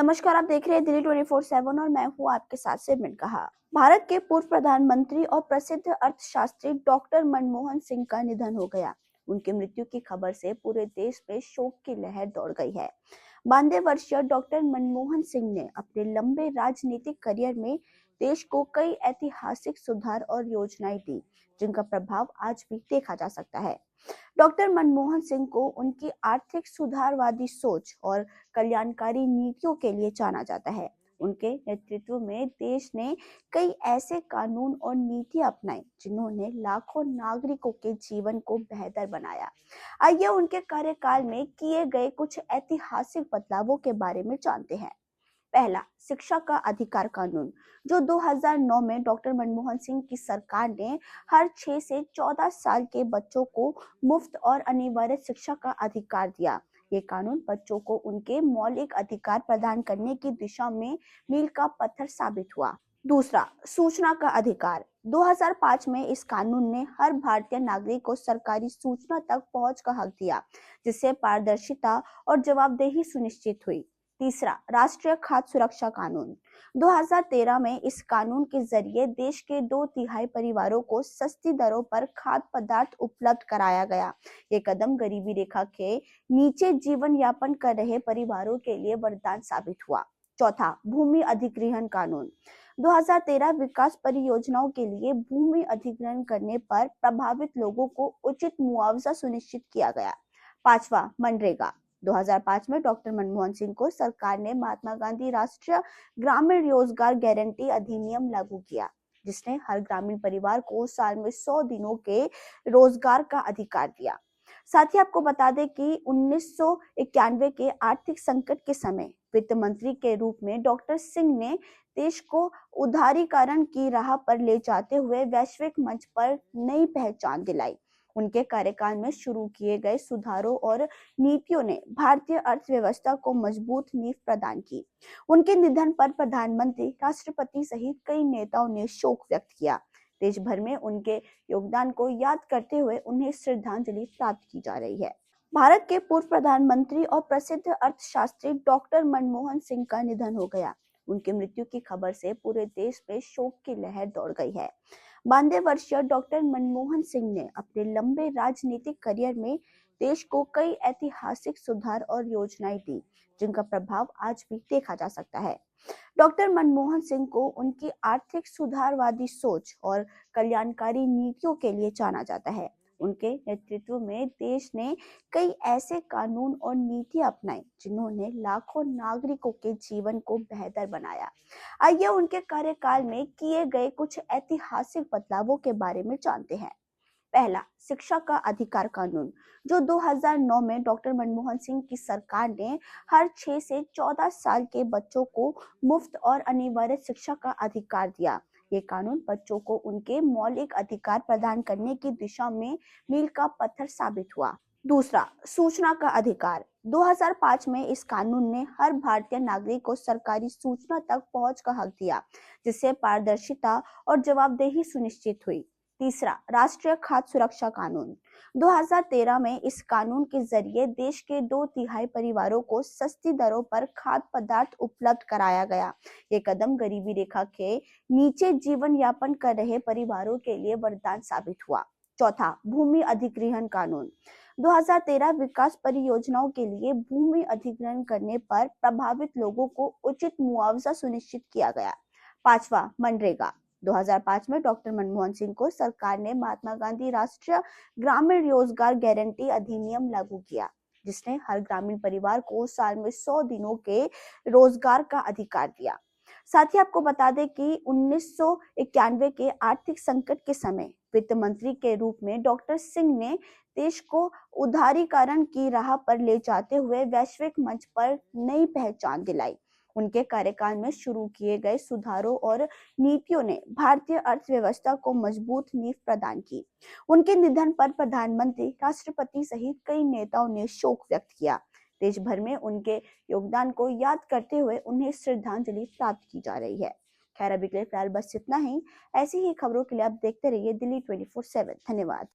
नमस्कार, आप देख रहे हैं दिल्ली 24/7 और मैं हूं आपके साथ सिमरन कहा। भारत के पूर्व प्रधानमंत्री और प्रसिद्ध अर्थशास्त्री डॉक्टर मनमोहन सिंह का निधन हो गया। उनकी मृत्यु की खबर से पूरे देश में शोक की लहर दौड़ गई है। 92 वर्षीय डॉक्टर मनमोहन सिंह ने अपने लंबे राजनीतिक करियर में देश को कई ऐतिहासिक सुधार और योजनाएं दी, जिनका प्रभाव आज भी देखा जा सकता है। डॉक्टर मनमोहन सिंह को उनकी आर्थिक सुधारवादी सोच और कल्याणकारी नीतियों के लिए जाना जाता है। उनके नेतृत्व में देश ने कई ऐसे कानून और नीति अपनाई जिन्होंने लाखों नागरिकों के जीवन को बेहतर बनाया। आइए उनके कार्यकाल में किए गए कुछ ऐतिहासिक बदलावों के बारे में जानते हैं। पहला, शिक्षा का अधिकार कानून, जो 2009 में डॉक्टर मनमोहन सिंह की सरकार ने हर 6 से 14 साल के बच्चों को मुफ्त और अनिवार्य शिक्षा का अधिकार दिया। ये कानून बच्चों को उनके मौलिक अधिकार प्रदान करने की दिशा में मील का पत्थर साबित हुआ। दूसरा, सूचना का अधिकार। 2005 में इस कानून ने हर भारतीय नागरिक को सरकारी सूचना तक पहुंच का हक दिया, जिससे पारदर्शिता और जवाबदेही सुनिश्चित हुई। तीसरा, राष्ट्रीय खाद्य सुरक्षा कानून। 2013 में इस कानून के जरिए देश के 2/3 परिवारों को सस्ती दरों पर खाद्य पदार्थ उपलब्ध कराया गया। ये कदम गरीबी रेखा के नीचे जीवन यापन कर रहे परिवारों के लिए वरदान साबित हुआ। चौथा, भूमि अधिग्रहण कानून। 2013 विकास परियोजनाओं के लिए भूमि अधिग्रहण करने पर प्रभावित लोगों को उचित मुआवजा सुनिश्चित किया गया। पांचवा, मनरेगा। 2005 में डॉक्टर मनमोहन सिंह को सरकार ने महात्मा गांधी राष्ट्रीय ग्रामीण रोजगार गारंटी अधिनियम लागू किया, जिसने हर ग्रामीण परिवार को साल में 100 दिनों के रोजगार का अधिकार दिया। साथ ही आपको बता दें कि 1991 के आर्थिक संकट के समय वित्त मंत्री के रूप में डॉक्टर सिंह ने देश को उदारीकरण की राह पर ले जाते हुए वैश्विक मंच पर नई पहचान दिलाई। उनके कार्यकाल में शुरू किए गए सुधारों और नीतियों ने भारतीय अर्थव्यवस्था को मजबूत नींव प्रदान की। उनके निधन पर प्रधानमंत्री, राष्ट्रपति सहित कई नेताओं ने शोक व्यक्त किया। देश भर में उनके योगदान को याद करते हुए उन्हें श्रद्धांजलि प्राप्त की जा रही है। भारत के पूर्व प्रधानमंत्री और प्रसिद्ध अर्थशास्त्री डॉक्टर मनमोहन सिंह का निधन हो गया। उनकी मृत्यु की खबर से पूरे देश में शोक की लहर दौड़ गई है। 92 वर्षीय डॉक्टर मनमोहन सिंह ने अपने लंबे राजनीतिक करियर में देश को कई ऐतिहासिक सुधार और योजनाएं दी, जिनका प्रभाव आज भी देखा जा सकता है। डॉक्टर मनमोहन सिंह को उनकी आर्थिक सुधारवादी सोच और कल्याणकारी नीतियों के लिए जाना जाता है। उनके नेतृत्व में देश ने कई ऐसे कानून और नीति अपनाई जिन्होंने लाखों नागरिकों के जीवन को बेहतर बनाया। आइए उनके कार्यकाल में किए गए कुछ ऐतिहासिक बदलावों के बारे में जानते हैं। पहला, शिक्षा का अधिकार कानून, जो 2009 में डॉक्टर मनमोहन सिंह की सरकार ने हर 6 से 14 साल के बच्चों को मुफ्त और अनिवार्य शिक्षा का अधिकार दिया। ये कानून बच्चों को उनके मौलिक अधिकार प्रदान करने की दिशा में मील का पत्थर साबित हुआ। दूसरा, सूचना का अधिकार। 2005 में इस कानून ने हर भारतीय नागरिक को सरकारी सूचना तक पहुंच का हक दिया, जिससे पारदर्शिता और जवाबदेही सुनिश्चित हुई। तीसरा, राष्ट्रीय खाद्य सुरक्षा कानून। 2013 में इस कानून के जरिए देश के 2/3 परिवारों को सस्ती दरों पर खाद्य पदार्थ उपलब्ध कराया गया। ये कदम गरीबी रेखा के नीचे जीवन यापन कर रहे परिवारों के लिए वरदान साबित हुआ। चौथा, भूमि अधिग्रहण कानून। 2013 विकास परियोजनाओं के लिए भूमि अधिग्रहण करने पर प्रभावित लोगों को उचित मुआवजा सुनिश्चित किया गया। पांचवा, मनरेगा। 2005 में डॉक्टर मनमोहन सिंह को सरकार ने महात्मा गांधी राष्ट्रीय ग्रामीण रोजगार गारंटी अधिनियम लागू किया, जिसने हर ग्रामीण परिवार को साल में 100 दिनों के रोजगार का अधिकार दिया। साथ ही आपको बता दें कि 1991 के आर्थिक संकट के समय वित्त मंत्री के रूप में डॉक्टर सिंह ने देश को उदारीकरण की राह पर ले जाते हुए वैश्विक मंच पर नई पहचान दिलाई। उनके कार्यकाल में शुरू किए गए सुधारों और नीतियों ने भारतीय अर्थव्यवस्था को मजबूत नींव प्रदान की। उनके निधन पर प्रधानमंत्री, राष्ट्रपति सहित कई नेताओं ने शोक व्यक्त किया। देश भर में उनके योगदान को याद करते हुए उन्हें श्रद्धांजलि प्राप्त की जा रही है। खैर, अभी के लिए फिलहाल बस इतना ही। ऐसी ही खबरों के लिए आप देखते रहिए दिल्ली 24/7। धन्यवाद।